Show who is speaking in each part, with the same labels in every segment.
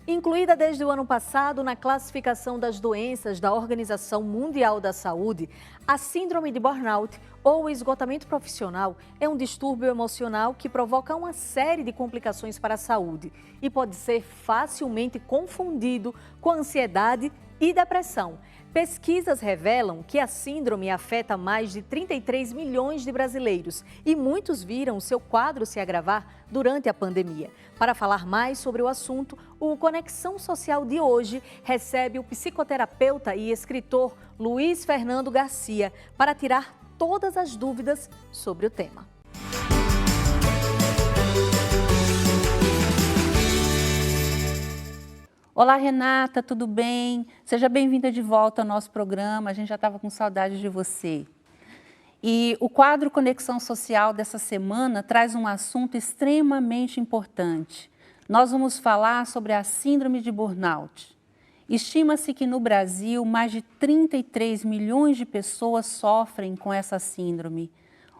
Speaker 1: Incluída desde o ano passado na classificação das doenças da Organização Mundial da Saúde, a síndrome de burnout ou esgotamento profissional é um distúrbio emocional que provoca uma série de complicações para a saúde e pode ser facilmente confundido com ansiedade e depressão. Pesquisas revelam que a síndrome afeta mais de 33 milhões de brasileiros e muitos viram seu quadro se agravar durante a pandemia. Para falar mais sobre o assunto, o Conexão Social de hoje recebe o psicoterapeuta e escritor Luiz Fernando Garcia para tirar todas as dúvidas sobre o tema.
Speaker 2: Olá, Renata, tudo bem? Seja bem-vinda de volta ao nosso programa, a gente já estava com saudade de você. E o quadro Conexão Social dessa semana traz um assunto extremamente importante. Nós vamos falar sobre a síndrome de burnout. Estima-se que no Brasil mais de 33 milhões de pessoas sofrem com essa síndrome.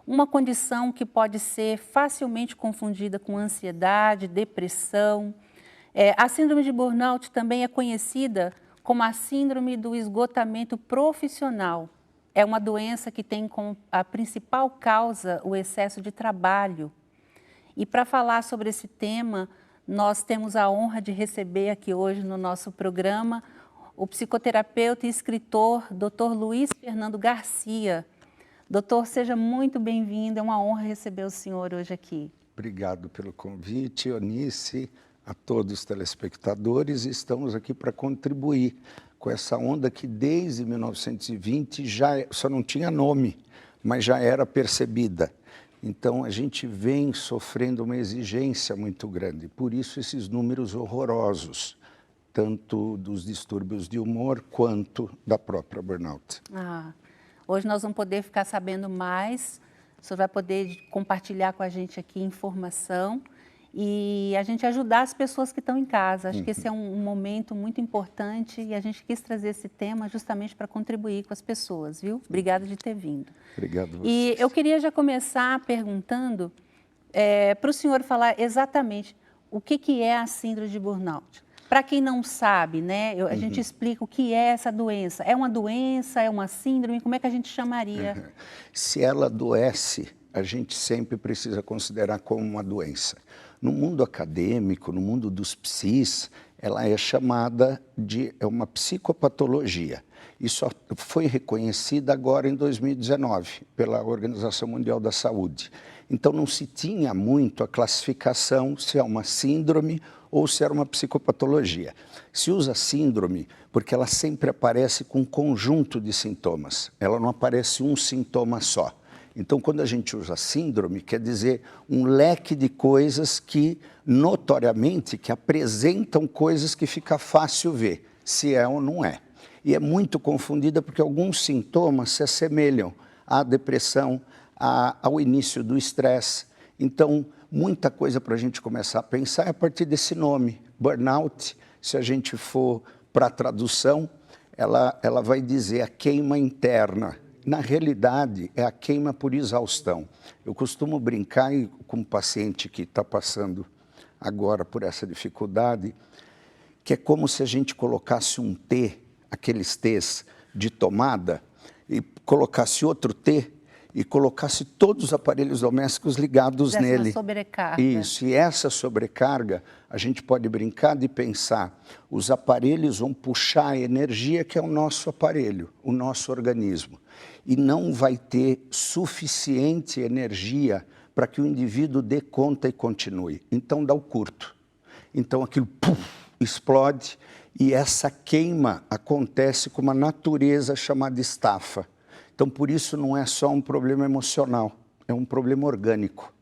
Speaker 2: Uma condição que pode ser facilmente confundida com ansiedade, depressão. A síndrome de burnout também é conhecida como a síndrome do esgotamento profissional. É uma doença que tem como a principal causa o excesso de trabalho. E para falar sobre esse tema, nós temos a honra de receber aqui hoje no nosso programa o psicoterapeuta e escritor Dr. Luiz Fernando Garcia. Doutor, seja muito bem-vindo, é uma honra receber o senhor hoje aqui.
Speaker 3: Obrigado pelo convite, Eunice, a todos os telespectadores. Estamos aqui para contribuir com essa onda que desde 1920 só não tinha nome, mas já era percebida. Então a gente vem sofrendo uma exigência muito grande, por isso esses números horrorosos, tanto dos distúrbios de humor quanto da própria burnout.
Speaker 2: Hoje nós vamos poder ficar sabendo mais, o senhor vai poder compartilhar com a gente aqui informação e a gente ajudar as pessoas que estão em casa. Acho que esse é um momento muito importante e a gente quis trazer esse tema justamente para contribuir com as pessoas, viu? Obrigada de ter vindo.
Speaker 3: Obrigado a vocês.
Speaker 2: E eu queria já começar perguntando para o senhor falar exatamente o que é a síndrome de burnout. Para quem não sabe, né, a gente explica o que é essa doença. É uma doença, é uma síndrome, como é que a gente chamaria?
Speaker 3: Se ela adoece, a gente sempre precisa considerar como uma doença. No mundo acadêmico, no mundo dos psis, ela é chamada de uma psicopatologia. E só foi reconhecida agora em 2019 pela Organização Mundial da Saúde. Então não se tinha muito a classificação se é uma síndrome ou se era uma psicopatologia. Se usa síndrome porque ela sempre aparece com um conjunto de sintomas. Ela não aparece um sintoma só. Então, quando a gente usa síndrome, quer dizer um leque de coisas que, notoriamente, que apresentam coisas que fica fácil ver, se é ou não é. E é muito confundida porque alguns sintomas se assemelham à depressão, ao início do estresse. Então, muita coisa para a gente começar a pensar é a partir desse nome, burnout. Se a gente for para a tradução, ela vai dizer a queima interna. Na realidade, é a queima por exaustão. Eu costumo brincar com um paciente que está passando agora por essa dificuldade, que é como se a gente colocasse um T, aqueles T's de tomada, e colocasse outro T e colocasse todos os aparelhos domésticos ligados nele.
Speaker 2: Sobrecarga.
Speaker 3: Isso, e essa sobrecarga, a gente pode brincar de pensar, os aparelhos vão puxar a energia que é o nosso aparelho, o nosso organismo, e não vai ter suficiente energia para que o indivíduo dê conta e continue. Então dá o curto. Então aquilo explode e essa queima acontece com uma natureza chamada estafa. Então, por isso, não é só um problema emocional, é um problema orgânico.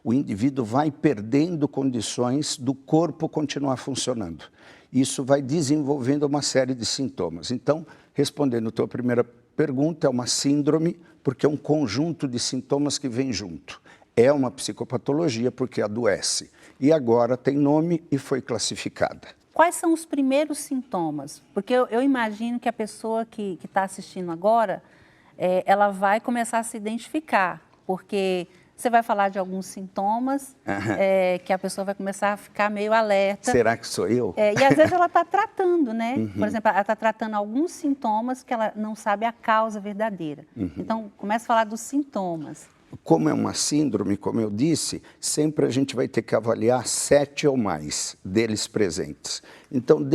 Speaker 3: O indivíduo vai perdendo condições do corpo continuar funcionando. Isso vai desenvolvendo uma série de sintomas. Então, respondendo a tua primeira pergunta, é uma síndrome, porque é um conjunto de sintomas que vem junto. É uma psicopatologia, porque adoece. E agora tem nome e foi classificada.
Speaker 2: Quais são os primeiros sintomas? Porque eu imagino que a pessoa que está assistindo agora, ela vai começar a se identificar, porque Você vai falar de alguns sintomas que a pessoa vai começar a ficar meio alerta.
Speaker 3: Será que sou eu?
Speaker 2: E às vezes ela está tratando, né? Por exemplo, ela está tratando alguns sintomas que ela não sabe a causa verdadeira. Então, começa a falar dos sintomas.
Speaker 3: Como é uma síndrome, como eu disse, sempre a gente vai ter que avaliar 7 ou mais deles presentes. Então,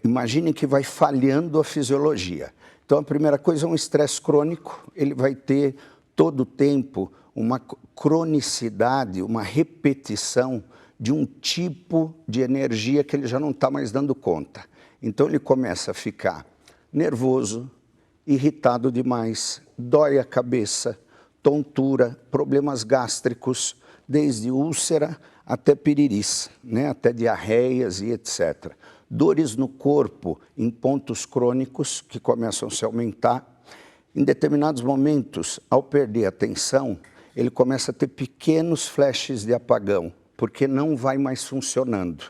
Speaker 3: imagine que vai falhando a fisiologia. Então, a primeira coisa é um estresse crônico, ele vai ter todo o tempo uma cronicidade, uma repetição de um tipo de energia que ele já não está mais dando conta. Então, ele começa a ficar nervoso, irritado demais, dói a cabeça, tontura, problemas gástricos, desde úlcera até piriris, né? Até diarreias e etc. Dores no corpo em pontos crônicos que começam a se aumentar. Em determinados momentos, ao perder a atenção, ele começa a ter pequenos flashes de apagão, porque não vai mais funcionando.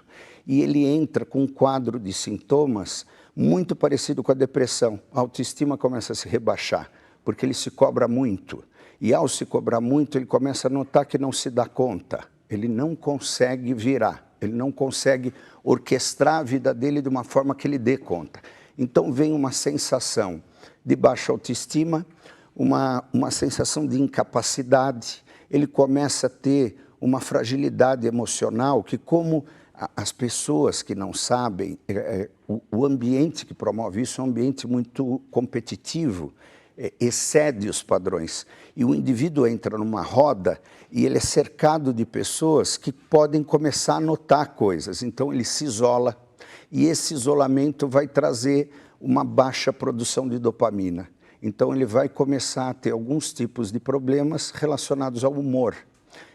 Speaker 3: E ele entra com um quadro de sintomas muito parecido com a depressão. A autoestima começa a se rebaixar, porque ele se cobra muito. E ao se cobrar muito, ele começa a notar que não se dá conta. Ele não consegue virar, ele não consegue orquestrar a vida dele de uma forma que ele dê conta. Então vem uma sensação de baixa autoestima, uma sensação de incapacidade. Ele começa a ter uma fragilidade emocional que, como as pessoas que não sabem, o ambiente que promove isso é um ambiente muito competitivo, excede os padrões. E o indivíduo entra numa roda e ele é cercado de pessoas que podem começar a notar coisas. Então ele se isola e esse isolamento vai trazer uma baixa produção de dopamina. Então ele vai começar a ter alguns tipos de problemas relacionados ao humor.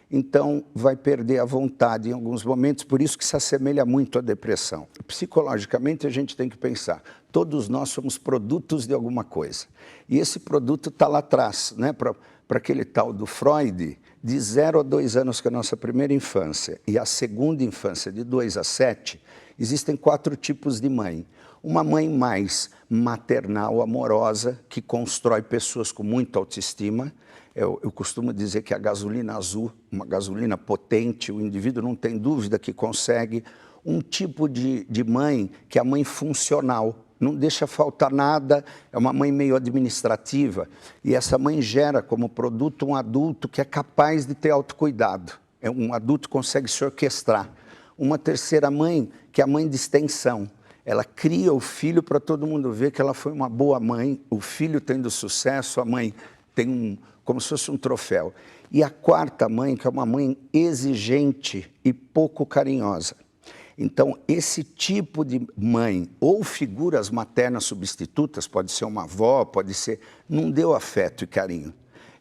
Speaker 3: Então vai perder a vontade em alguns momentos, por isso que se assemelha muito à depressão. Psicologicamente a gente tem que pensar, todos nós somos produtos de alguma coisa. E esse produto está lá atrás, né? Para aquele tal do Freud, de 0 a 2 anos, que é a nossa primeira infância, e a segunda infância, de 2 a 7, existem 4 tipos de mãe. Uma mãe mais maternal, amorosa, que constrói pessoas com muita autoestima. Eu costumo dizer que a gasolina azul, uma gasolina potente, o indivíduo não tem dúvida que consegue. Um tipo de mãe que é a mãe funcional, não deixa faltar nada, é uma mãe meio administrativa. E essa mãe gera como produto um adulto que é capaz de ter autocuidado. É um adulto que consegue se orquestrar. Uma terceira mãe, que é a mãe de extensão. Ela cria o filho para todo mundo ver que ela foi uma boa mãe, o filho tendo sucesso, a mãe tem como se fosse um troféu. E a quarta mãe, que é uma mãe exigente e pouco carinhosa. Então, esse tipo de mãe, ou figuras maternas substitutas, pode ser uma avó, pode ser, não deu afeto e carinho,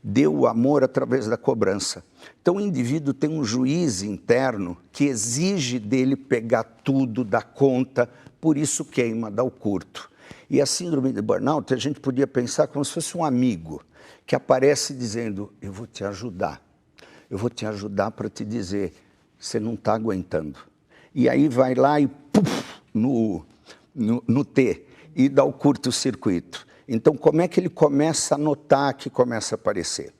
Speaker 3: deu o amor através da cobrança. Então, o indivíduo tem um juiz interno que exige dele pegar tudo, dar conta, por isso queima, dá o curto. E a síndrome de burnout, a gente podia pensar como se fosse um amigo que aparece dizendo, eu vou te ajudar para te dizer, você não está aguentando. E aí vai lá e puf, no T, e dá o curto-circuito. Então, como é que ele começa a notar que começa a aparecer?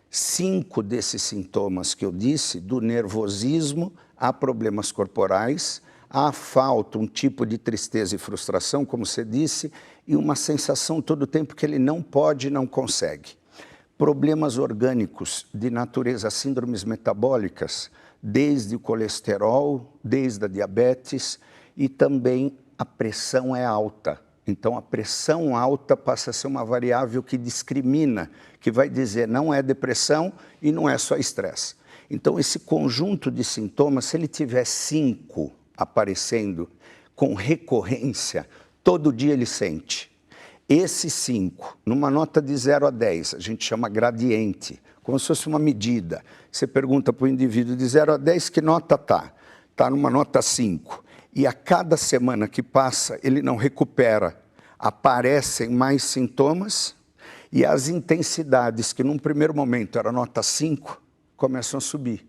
Speaker 3: 5 desses sintomas que eu disse, do nervosismo a problemas corporais, a falta, um tipo de tristeza e frustração, como você disse, e uma sensação todo o tempo que ele não pode e não consegue. Problemas orgânicos de natureza, síndromes metabólicas, desde o colesterol, desde a diabetes, e também a pressão é alta. Então, a pressão alta passa a ser uma variável que discrimina, que vai dizer não é depressão e não é só estresse. Então, esse conjunto de sintomas, se ele tiver 5 aparecendo com recorrência, todo dia ele sente. Esses 5, numa nota de 0 a 10, a gente chama gradiente, como se fosse uma medida. Você pergunta para o indivíduo de 0 a 10, que nota está? Está numa nota 5. E a cada semana que passa, ele não recupera. Aparecem mais sintomas e as intensidades, que num primeiro momento era nota 5, começam a subir.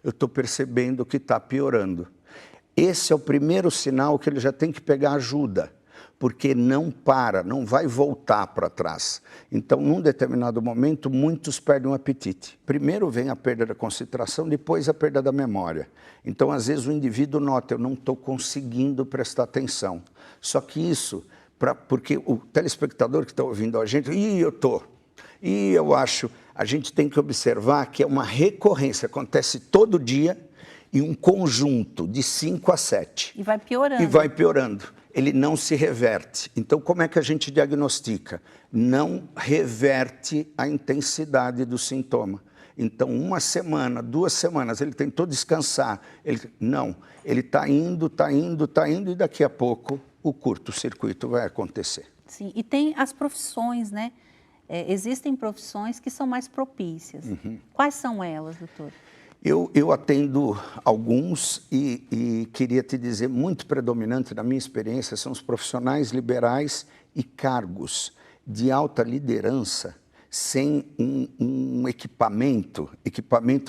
Speaker 3: Eu estou percebendo que está piorando. Esse é o primeiro sinal que ele já tem que pegar ajuda. porque não para, não vai voltar para trás. Então, num determinado momento, muitos perdem o apetite. Primeiro vem a perda da concentração, depois a perda da memória. Então, às vezes, o indivíduo nota, eu não estou conseguindo prestar atenção. Só que isso, porque o telespectador que está ouvindo a gente, e eu acho, a gente tem que observar que é uma recorrência, acontece todo dia, e um conjunto de 5 a 7.
Speaker 2: E vai piorando.
Speaker 3: E vai piorando. Ele não se reverte. Então, como é que a gente diagnostica? Não reverte a intensidade do sintoma. Então, 1 semana, 2 semanas, ele tentou descansar. Ele está indo, e daqui a pouco o curto-circuito vai acontecer.
Speaker 2: Sim, e tem as profissões, né? Existem profissões que são mais propícias. Quais são elas, doutor?
Speaker 3: Eu atendo alguns e queria te dizer, muito predominante na minha experiência, são os profissionais liberais e cargos de alta liderança sem um equipamento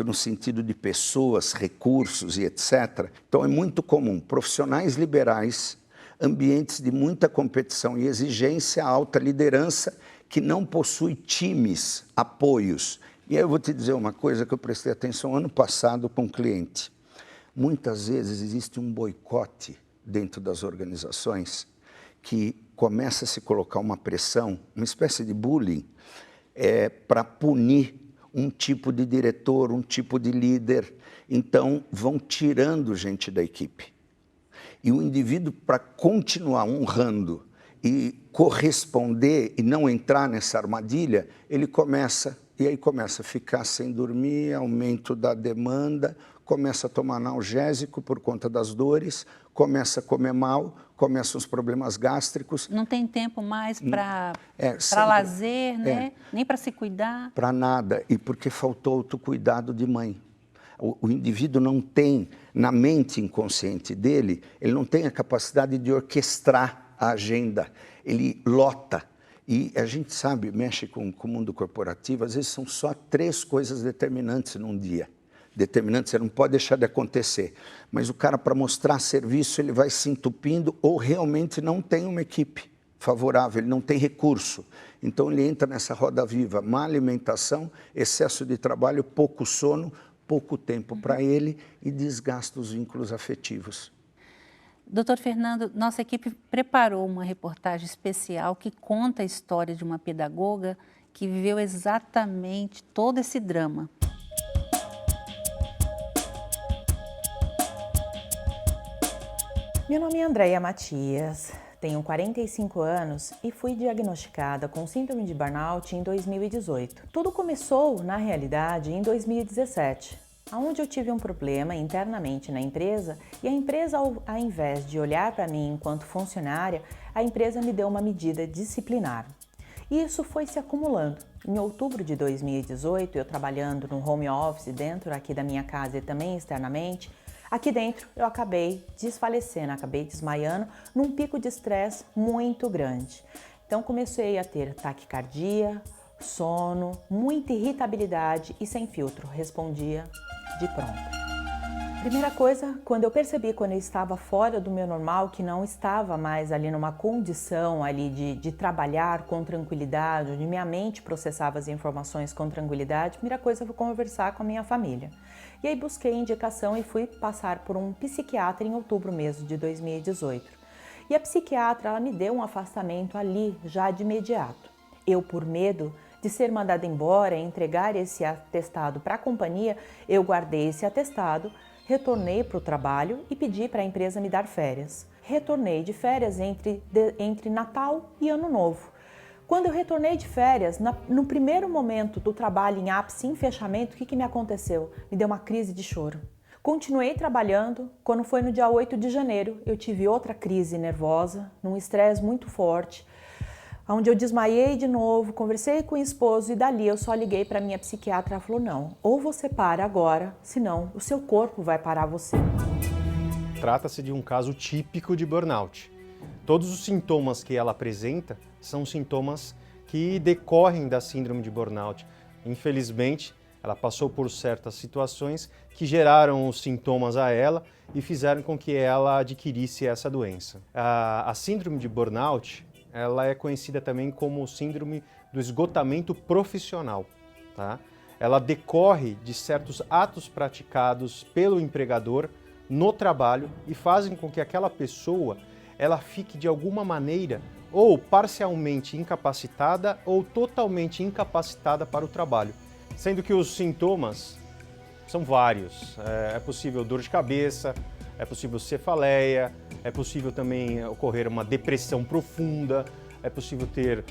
Speaker 3: no sentido de pessoas, recursos e etc. Então é muito comum, profissionais liberais, ambientes de muita competição e exigência, alta liderança, que não possui times, apoios. E aí eu vou te dizer uma coisa que eu prestei atenção ano passado com um cliente. Muitas vezes existe um boicote dentro das organizações que começa a se colocar uma pressão, uma espécie de bullying, para punir um tipo de diretor, um tipo de líder. Então, vão tirando gente da equipe. E o indivíduo, para continuar honrando e corresponder e não entrar nessa armadilha, ele começa a ficar sem dormir, aumento da demanda, começa a tomar analgésico por conta das dores, começa a comer mal, começam os problemas gástricos.
Speaker 2: Não tem tempo mais para lazer, né? Nem para se cuidar.
Speaker 3: Para nada, e porque faltou autocuidado de mãe. O indivíduo não tem, na mente inconsciente dele, ele não tem a capacidade de orquestrar a agenda, ele lota. E a gente sabe, mexe com o mundo corporativo, às vezes são só 3 coisas determinantes num dia. Determinantes, você não pode deixar de acontecer. Mas o cara, para mostrar serviço, ele vai se entupindo ou realmente não tem uma equipe favorável, ele não tem recurso. Então ele entra nessa roda viva, má alimentação, excesso de trabalho, pouco sono, pouco tempo para ele e desgasta os vínculos afetivos.
Speaker 2: Doutor Fernando, nossa equipe preparou uma reportagem especial que conta a história de uma pedagoga que viveu exatamente todo esse drama.
Speaker 4: Meu nome é Andréia Matias, tenho 45 anos e fui diagnosticada com síndrome de burnout em 2018. Tudo começou, na realidade, em 2017. Onde eu tive um problema internamente na empresa e a empresa, ao invés de olhar para mim enquanto funcionária, a empresa me deu uma medida disciplinar. E isso foi se acumulando. Em outubro de 2018, eu trabalhando no home office dentro aqui da minha casa e também externamente, aqui dentro eu acabei desfalecendo, acabei desmaiando num pico de estresse muito grande. Então comecei a ter taquicardia, sono, muita irritabilidade e sem filtro, respondia de pronto. Primeira coisa, quando eu percebi quando eu estava fora do meu normal, que não estava mais ali numa condição ali de trabalhar com tranquilidade, onde minha mente processava as informações com tranquilidade, a primeira coisa foi conversar com a minha família. E aí busquei indicação e fui passar por um psiquiatra em outubro mesmo de 2018. E a psiquiatra, ela me deu um afastamento ali já de imediato. Eu, por medo de ser mandada embora e entregar esse atestado para a companhia, eu guardei esse atestado, retornei para o trabalho e pedi para a empresa me dar férias. Retornei de férias entre Natal e Ano Novo. Quando eu retornei de férias, no primeiro momento do trabalho em ápice, em fechamento, o que me aconteceu? Me deu uma crise de choro. Continuei trabalhando, quando foi no dia 8 de janeiro, eu tive outra crise nervosa, num estresse muito forte, onde eu desmaiei de novo, conversei com o esposo e dali eu só liguei para minha psiquiatra. Ela falou, não, ou você para agora, senão o seu corpo vai parar você.
Speaker 5: Trata-se de um caso típico de burnout. Todos os sintomas que ela apresenta são sintomas que decorrem da síndrome de burnout. Infelizmente, Ela passou por certas situações que geraram os sintomas a ela e fizeram com que ela adquirisse essa doença. A síndrome de burnout, ela é conhecida também como síndrome do esgotamento profissional, tá? Ela decorre de certos atos praticados pelo empregador no trabalho e fazem com que aquela pessoa ela fique de alguma maneira ou parcialmente incapacitada ou totalmente incapacitada para o trabalho. Sendo que os sintomas são vários. É possível dor de cabeça, é possível cefaleia, é possível também ocorrer uma depressão profunda, é possível ter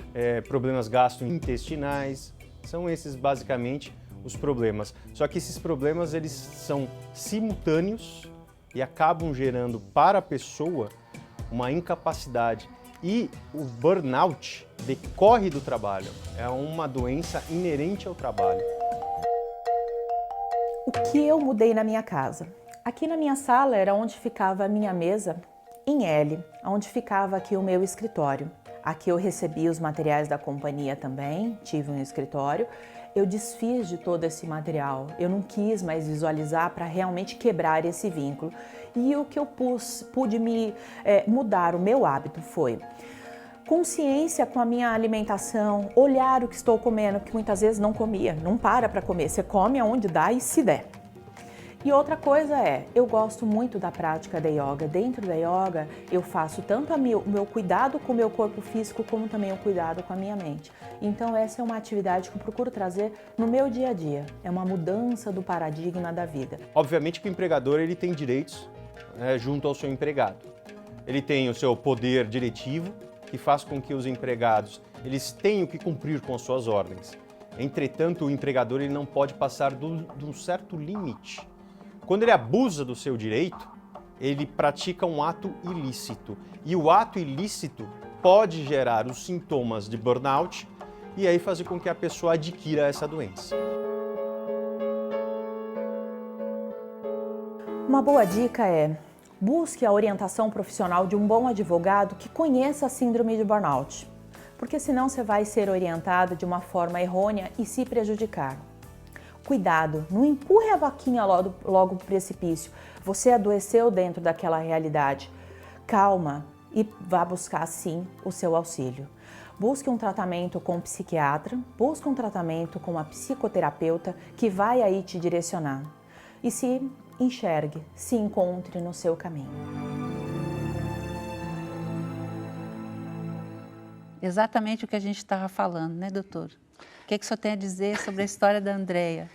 Speaker 5: problemas gastrointestinais. São esses basicamente os problemas. Só que esses problemas eles são simultâneos e acabam gerando para a pessoa uma incapacidade. E o burnout decorre do trabalho, é uma doença inerente ao trabalho.
Speaker 4: O que eu mudei na minha casa? Aqui na minha sala era onde ficava a minha mesa em L, onde ficava aqui o meu escritório. Aqui eu recebi os materiais da companhia também, tive um escritório. Eu desfiz de todo esse material, eu não quis mais visualizar para realmente quebrar esse vínculo. E o que eu pude mudar o meu hábito foi consciência com a minha alimentação, olhar o que estou comendo, que muitas vezes não comia, não para comer, você come aonde dá e se der. E outra coisa eu gosto muito da prática da yoga. Dentro da yoga, eu faço tanto o meu cuidado com o meu corpo físico, como também o cuidado com a minha mente. Então, essa é uma atividade que eu procuro trazer no meu dia a dia. É uma mudança do paradigma da vida.
Speaker 5: Obviamente que o empregador ele tem direitos junto ao seu empregado. Ele tem o seu poder diretivo, que faz com que os empregados eles tenham que cumprir com as suas ordens. Entretanto, o empregador ele não pode passar de um certo limite. Quando ele abusa do seu direito, ele pratica um ato ilícito. E o ato ilícito pode gerar os sintomas de burnout e aí fazer com que a pessoa adquira essa doença.
Speaker 4: Uma boa dica busque a orientação profissional de um bom advogado que conheça a síndrome de burnout, porque senão você vai ser orientado de uma forma errônea e se prejudicar. Cuidado, não empurre a vaquinha logo para o precipício. Você adoeceu dentro daquela realidade. Calma e vá buscar sim o seu auxílio. Busque um tratamento com um psiquiatra, busque um tratamento com uma psicoterapeuta que vai aí te direcionar. E se enxergue, se encontre no seu caminho.
Speaker 2: Exatamente o que a gente estava falando, né, doutor? O que o senhor tem a dizer sobre a história da Andréia?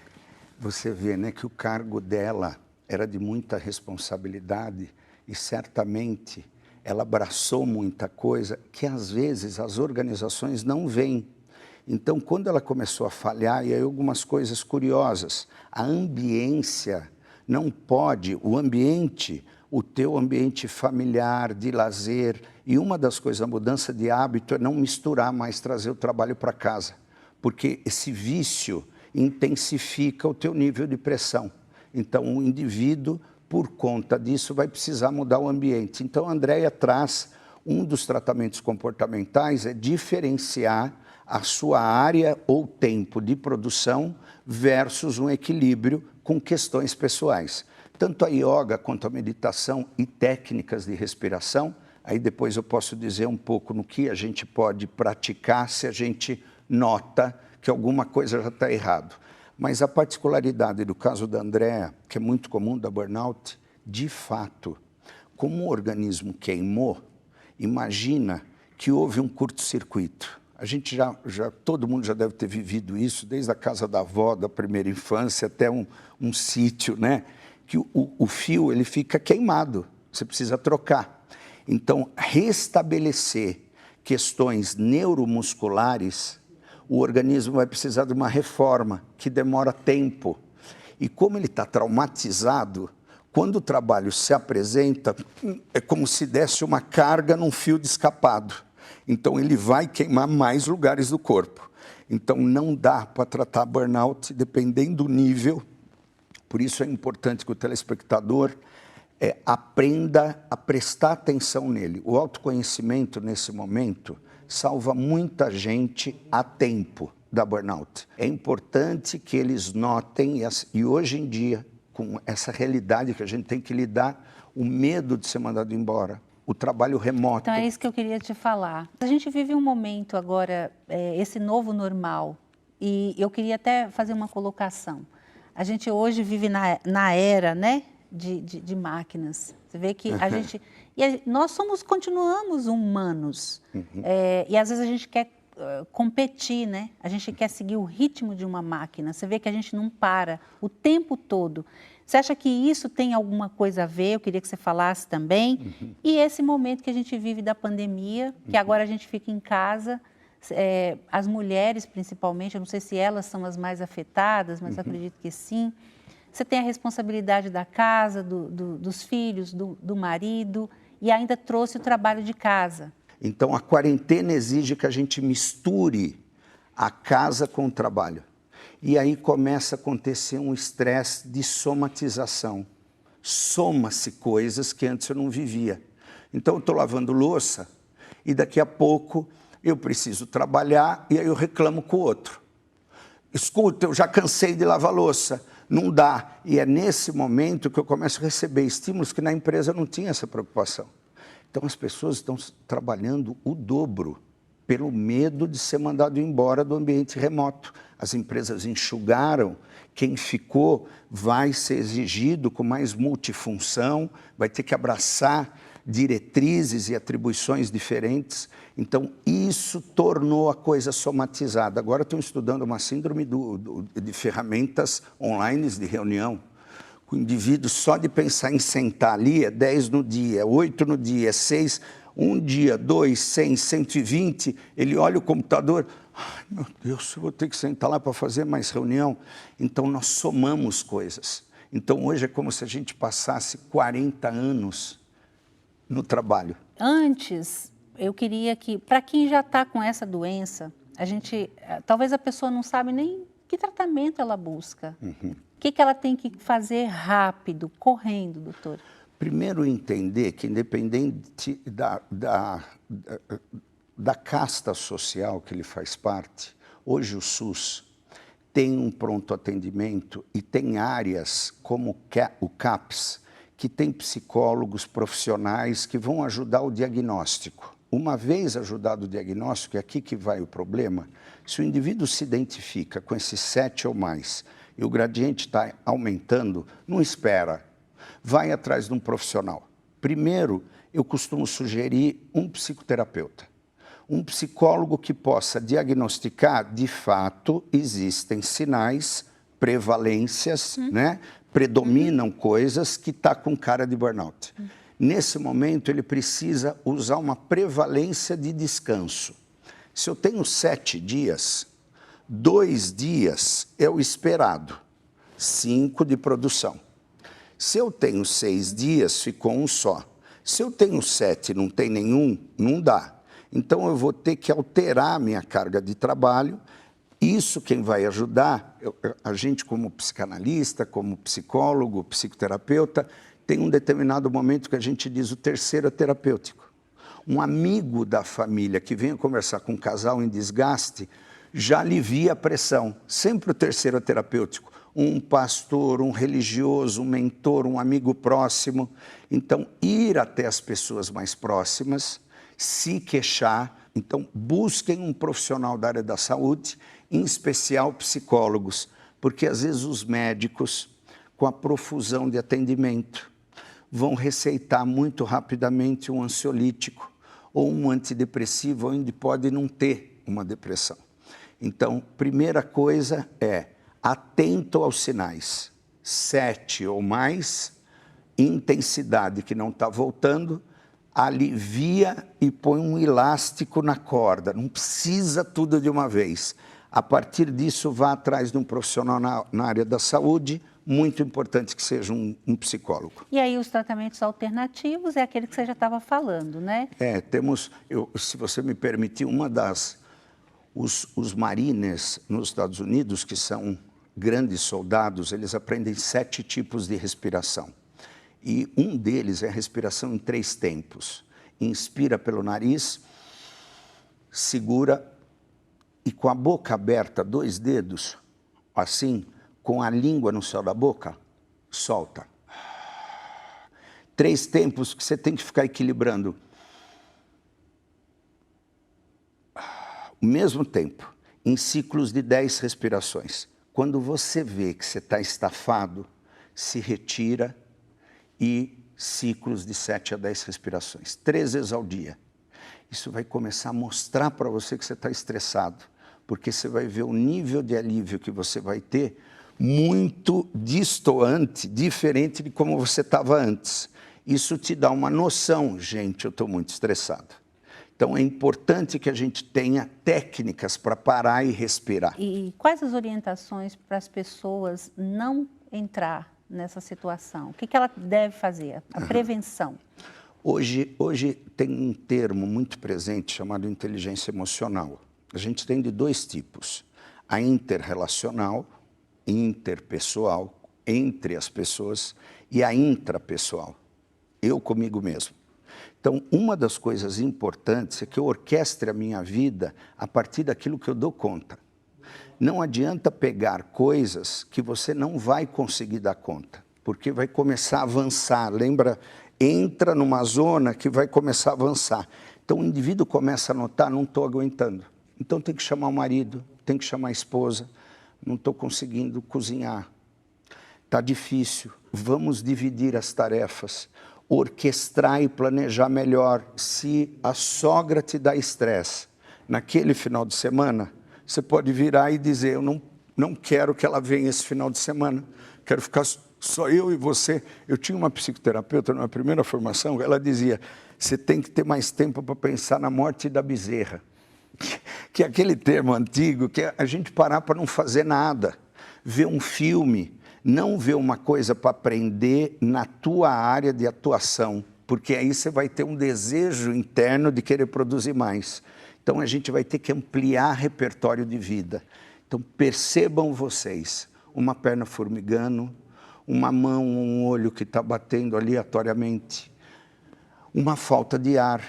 Speaker 3: Você vê, né, que o cargo dela era de muita responsabilidade e certamente ela abraçou muita coisa que às vezes as organizações não veem. Então, quando ela começou a falhar, e aí algumas coisas curiosas, a ambiência não pode, o teu ambiente familiar, de lazer, e uma das coisas, a mudança de hábito é não misturar mais, trazer o trabalho para casa, porque esse vício intensifica o teu nível de pressão. Então, o indivíduo, por conta disso, vai precisar mudar o ambiente. Então, a Andréia traz, um dos tratamentos comportamentais é diferenciar a sua área ou tempo de produção versus um equilíbrio com questões pessoais. Tanto a yoga quanto a meditação e técnicas de respiração, aí depois eu posso dizer um pouco no que a gente pode praticar se a gente nota que alguma coisa já está errado. Mas a particularidade do caso da Andréia, que é muito comum da burnout, de fato, como o organismo queimou, imagina que houve um curto-circuito. A gente todo mundo já deve ter vivido isso, desde a casa da avó, da primeira infância, até um sítio, né? Que o fio ele fica queimado, você precisa trocar. Então, restabelecer questões neuromusculares, o organismo vai precisar de uma reforma que demora tempo. E como ele está traumatizado, quando o trabalho se apresenta, é como se desse uma carga num fio de escapado. Então, ele vai queimar mais lugares do corpo. Então, não dá para tratar burnout dependendo do nível. Por isso é importante que o telespectador aprenda a prestar atenção nele. O autoconhecimento, nesse momento, salva muita gente a tempo. da burnout. É importante que eles notem, e hoje em dia, com essa realidade que a gente tem que lidar, o medo de ser mandado embora, o trabalho remoto.
Speaker 2: Então é isso que eu queria te falar. A gente vive um momento agora, esse novo normal, e eu queria até fazer uma colocação. A gente hoje vive na era, né, de máquinas. Você vê que a gente... nós continuamos humanos. E às vezes a gente quer competir, né? A gente quer seguir o ritmo de uma máquina. Você vê que a gente não para o tempo todo. Você acha que isso tem alguma coisa a ver? Eu queria que você falasse também. E esse momento que a gente vive da pandemia, que agora a gente fica em casa, as mulheres principalmente, eu não sei se elas são as mais afetadas, mas acredito que sim. Você tem a responsabilidade da casa, dos filhos, do marido, e ainda trouxe o trabalho de casa.
Speaker 3: Então, a quarentena exige que a gente misture a casa com o trabalho. E aí começa a acontecer um estresse de somatização. Soma-se coisas que antes eu não vivia. Então, eu estou lavando louça e daqui a pouco eu preciso trabalhar e aí eu reclamo com o outro. Escuta, eu já cansei de lavar louça. Não dá. E é nesse momento que eu começo a receber estímulos que na empresa eu não tinha essa preocupação. Então, as pessoas estão trabalhando o dobro pelo medo de ser mandado embora do ambiente remoto. As empresas enxugaram, quem ficou vai ser exigido com mais multifunção, vai ter que abraçar diretrizes e atribuições diferentes. Então, isso tornou a coisa somatizada. Agora estão estudando uma síndrome de ferramentas online de reunião. O indivíduo, só de pensar em sentar ali, é 10 no dia, é 8 no dia, é 6, um dia, 2, 100, 120, ele olha o computador, ai meu Deus, eu vou ter que sentar lá para fazer mais reunião. Então nós somamos coisas. Então hoje é como se a gente passasse 40 anos no trabalho. Antes,
Speaker 2: eu queria que, para quem já está com essa doença, talvez a pessoa não sabe nem que tratamento ela busca. O que ela tem que fazer rápido, correndo, doutor?
Speaker 3: Primeiro, entender que, independente da casta social que ele faz parte, hoje o SUS tem um pronto atendimento e tem áreas como o CAPS, que tem psicólogos profissionais que vão ajudar o diagnóstico. Uma vez ajudado o diagnóstico, é aqui que vai o problema, se o indivíduo se identifica com esses 7 ou mais, e o gradiente está aumentando, não espera, vai atrás de um profissional. Primeiro, eu costumo sugerir um psicoterapeuta, um psicólogo que possa diagnosticar, de fato, existem sinais, prevalências, né? Predominam coisas que está com cara de burnout. Nesse momento, ele precisa usar uma prevalência de descanso. Se eu tenho 7 dias, 2 dias é o esperado, 5 de produção. Se eu tenho 6 dias, ficou um só. Se eu tenho 7 e não tem nenhum, não dá. Então eu vou ter que alterar a minha carga de trabalho. Isso quem vai ajudar, a gente como psicanalista, como psicólogo, psicoterapeuta, tem um determinado momento que a gente diz o terceiro é terapêutico. Um amigo da família que venha conversar com um casal em desgaste, já alivia a pressão. Sempre o terceiro é terapêutico. Um pastor, um religioso, um mentor, um amigo próximo. Então, ir até as pessoas mais próximas, se queixar. Então, busquem um profissional da área da saúde, em especial psicólogos, porque às vezes os médicos, com a profusão de atendimento, vão receitar muito rapidamente um ansiolítico ou um antidepressivo, onde pode não ter uma depressão. Então, primeira coisa é atento aos sinais. 7 ou mais, intensidade que não está voltando, alivia e põe um elástico na corda. Não precisa tudo de uma vez. A partir disso, vá atrás de um profissional na área da saúde, muito importante que seja um psicólogo.
Speaker 2: E aí os tratamentos alternativos é aquele que você já estava falando, né?
Speaker 3: Temos, se você me permitir, os marines nos Estados Unidos, que são grandes soldados, eles aprendem 7 tipos de respiração. E um deles é a respiração em 3 tempos. Inspira pelo nariz, segura e com a boca aberta, 2 dedos, assim, com a língua no céu da boca, solta. 3 tempos que você tem que ficar equilibrando. O mesmo tempo, em ciclos de 10 respirações. Quando você vê que você está estafado, se retira e ciclos de 7 a 10 respirações, 3 vezes ao dia. Isso vai começar a mostrar para você que você está estressado, porque você vai ver o nível de alívio que você vai ter muito distoante, diferente de como você estava antes. Isso te dá uma noção, gente, eu estou muito estressado. Então é importante que a gente tenha técnicas para parar e respirar.
Speaker 2: E quais as orientações para as pessoas não entrar nessa situação? O que ela deve fazer? A prevenção.
Speaker 3: Hoje tem um termo muito presente chamado inteligência emocional. A gente tem de 2 tipos. A interrelacional, interpessoal, entre as pessoas, e a intrapessoal, eu comigo mesmo. Então, uma das coisas importantes é que eu orquestre a minha vida a partir daquilo que eu dou conta. Não adianta pegar coisas que você não vai conseguir dar conta, porque vai começar a avançar. Lembra? Entra numa zona que vai começar a avançar. Então, o indivíduo começa a notar, não estou aguentando. Então, tem que chamar o marido, tem que chamar a esposa. Não estou conseguindo cozinhar. Está difícil. Vamos dividir as tarefas. Orquestrar e planejar melhor. Se a sogra te dá estresse naquele final de semana, você pode virar e dizer, eu não quero que ela venha esse final de semana. Quero ficar só eu e você. Eu tinha uma psicoterapeuta na minha primeira formação, ela dizia, você tem que ter mais tempo para pensar na morte da bezerra. Que é aquele termo antigo, que é a gente parar para não fazer nada, ver um filme, não ver uma coisa para aprender na tua área de atuação, porque aí você vai ter um desejo interno de querer produzir mais. Então a gente vai ter que ampliar repertório de vida. Então percebam vocês, uma perna formigando, uma mão, um olho que está batendo aleatoriamente, uma falta de ar,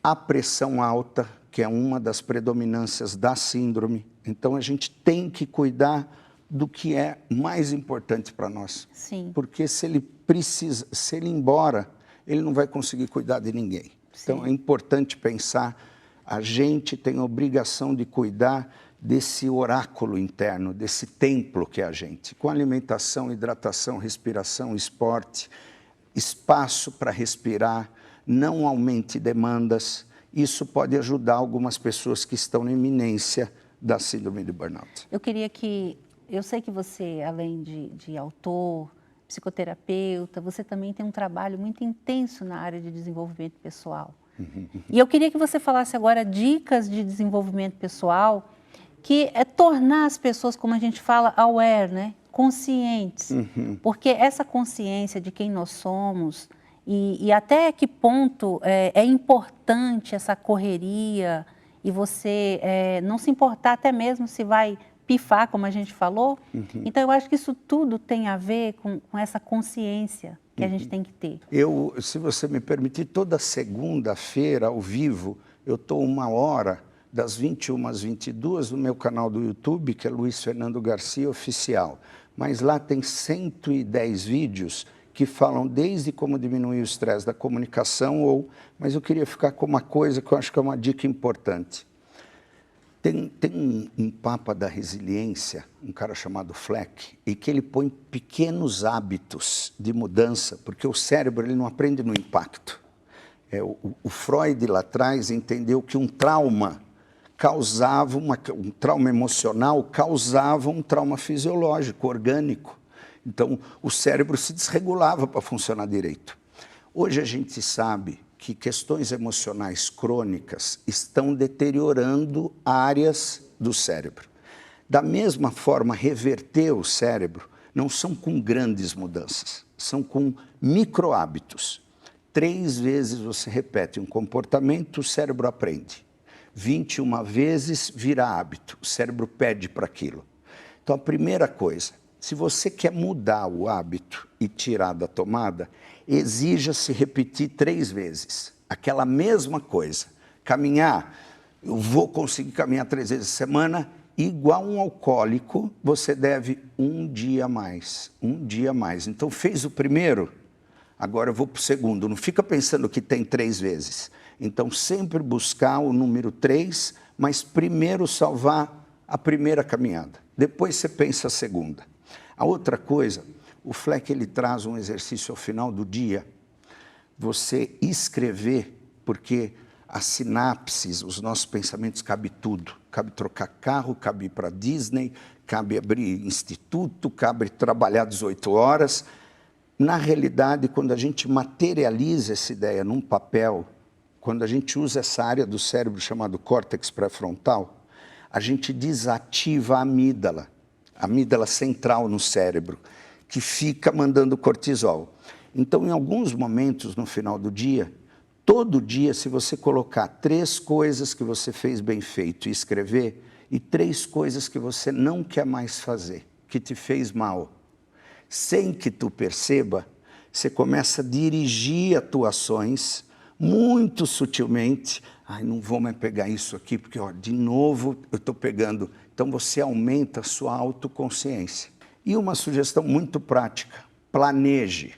Speaker 3: a pressão alta, que é uma das predominâncias da síndrome. Então, a gente tem que cuidar do que é mais importante para nós.
Speaker 2: Sim.
Speaker 3: Porque se ele ir embora, ele não vai conseguir cuidar de ninguém. Sim. Então, é importante pensar, a gente tem a obrigação de cuidar desse oráculo interno, desse templo que é a gente, com alimentação, hidratação, respiração, esporte, espaço para respirar, não aumente demandas. Isso pode ajudar algumas pessoas que estão na iminência da síndrome de burnout.
Speaker 2: Eu sei que você, além de autor, psicoterapeuta, você também tem um trabalho muito intenso na área de desenvolvimento pessoal. E eu queria que você falasse agora dicas de desenvolvimento pessoal, que é tornar as pessoas, como a gente fala, aware, né? Conscientes. Porque essa consciência de quem nós somos e até que ponto é importante essa correria e você não se importar até mesmo se vai pifar, como a gente falou. Então, eu acho que isso tudo tem a ver com essa consciência que a gente tem que ter.
Speaker 3: Se você me permitir, toda segunda-feira, ao vivo, eu estou 1 hora, das 21 às 22, no meu canal do YouTube, que é Luiz Fernando Garcia Oficial. Mas lá tem 110 vídeos que falam desde como diminuir o estresse da comunicação, mas eu queria ficar com uma coisa que eu acho que é uma dica importante. Tem um papa da resiliência, um cara chamado Fleck, e que ele põe pequenos hábitos de mudança, porque o cérebro ele não aprende no impacto. O Freud lá atrás entendeu que um trauma causava, um trauma emocional causava um trauma fisiológico, orgânico. Então, o cérebro se desregulava para funcionar direito. Hoje a gente sabe que questões emocionais crônicas estão deteriorando áreas do cérebro. Da mesma forma, reverter o cérebro não são com grandes mudanças, são com micro-hábitos. 3 vezes você repete um comportamento, o cérebro aprende. 21 vezes vira hábito, o cérebro pede para aquilo. Então, a primeira coisa, se você quer mudar o hábito e tirar da tomada, exija-se repetir 3 vezes aquela mesma coisa. Caminhar eu vou conseguir caminhar 3 vezes a semana. Igual um alcoólico, você deve um dia a mais, um dia a mais. Então, fez o primeiro, agora eu vou para o segundo. Não fica pensando que tem 3 vezes. Então, sempre buscar o número 3, mas primeiro salvar a primeira caminhada. Depois você pensa a segunda. A outra coisa, o Fleck ele traz um exercício ao final do dia, você escrever, porque as sinapses, os nossos pensamentos, cabe tudo. Cabe trocar carro, cabe ir para Disney, cabe abrir instituto, cabe trabalhar 18 horas. Na realidade, quando a gente materializa essa ideia num papel, quando a gente usa essa área do cérebro chamado córtex pré-frontal, a gente desativa a amígdala central no cérebro, que fica mandando cortisol. Então, em alguns momentos no final do dia, todo dia, se você colocar 3 coisas que você fez bem feito e escrever, e 3 coisas que você não quer mais fazer, que te fez mal, sem que tu perceba, você começa a dirigir atuações muito sutilmente. Ai, não vou mais pegar isso aqui, porque ó, de novo eu estou pegando. Então você aumenta a sua autoconsciência. E uma sugestão muito prática, planeje.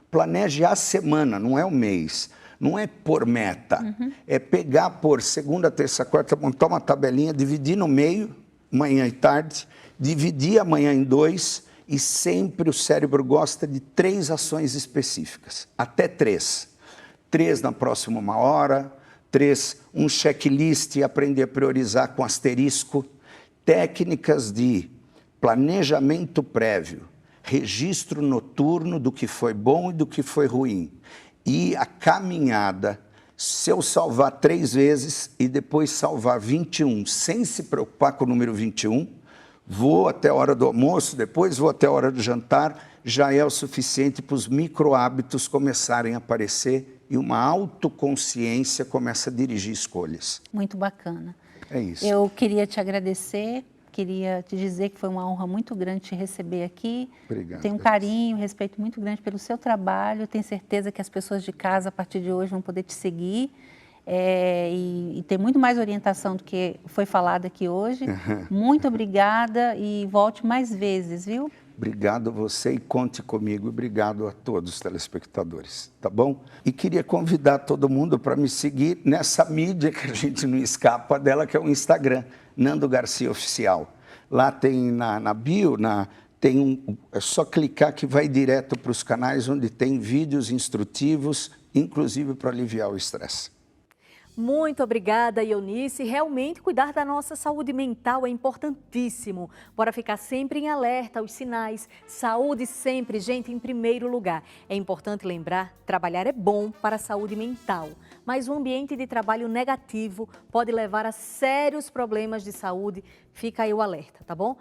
Speaker 3: Planeje a semana, não é o mês. Não é por meta, é pegar por segunda, terça, quarta, montar uma tabelinha, dividir no meio, manhã e tarde, dividir a manhã em 2, e sempre o cérebro gosta de 3 ações específicas, até 3. 3 na próxima 1 hora, 3, um checklist e aprender a priorizar com asterisco, técnicas de planejamento prévio, registro noturno do que foi bom e do que foi ruim. E a caminhada, se eu salvar 3 vezes e depois salvar 21, sem se preocupar com o número 21, vou até a hora do almoço, depois vou até a hora do jantar, já é o suficiente para os micro-hábitos começarem a aparecer e uma autoconsciência começa a dirigir escolhas.
Speaker 2: Muito bacana.
Speaker 3: É isso.
Speaker 2: Eu queria te agradecer, queria te dizer que foi uma honra muito grande te receber aqui.
Speaker 3: Obrigado.
Speaker 2: Tenho um carinho, respeito muito grande pelo seu trabalho. Tenho certeza que as pessoas de casa, a partir de hoje, vão poder te seguir e ter muito mais orientação do que foi falado aqui hoje. Muito obrigada e volte mais vezes, viu?
Speaker 3: Obrigado a você e conte comigo. Obrigado a todos os telespectadores, tá bom? E queria convidar todo mundo para me seguir nessa mídia que a gente não escapa dela, que é o Instagram, Nando Garcia Oficial. Lá tem na bio, é só clicar que vai direto para os canais onde tem vídeos instrutivos, inclusive para aliviar o estresse.
Speaker 1: Muito obrigada, Eunice. Realmente, cuidar da nossa saúde mental é importantíssimo. Bora ficar sempre em alerta aos sinais. Saúde sempre, gente, em primeiro lugar. É importante lembrar, trabalhar é bom para a saúde mental, mas um ambiente de trabalho negativo pode levar a sérios problemas de saúde. Fica aí o alerta, tá bom?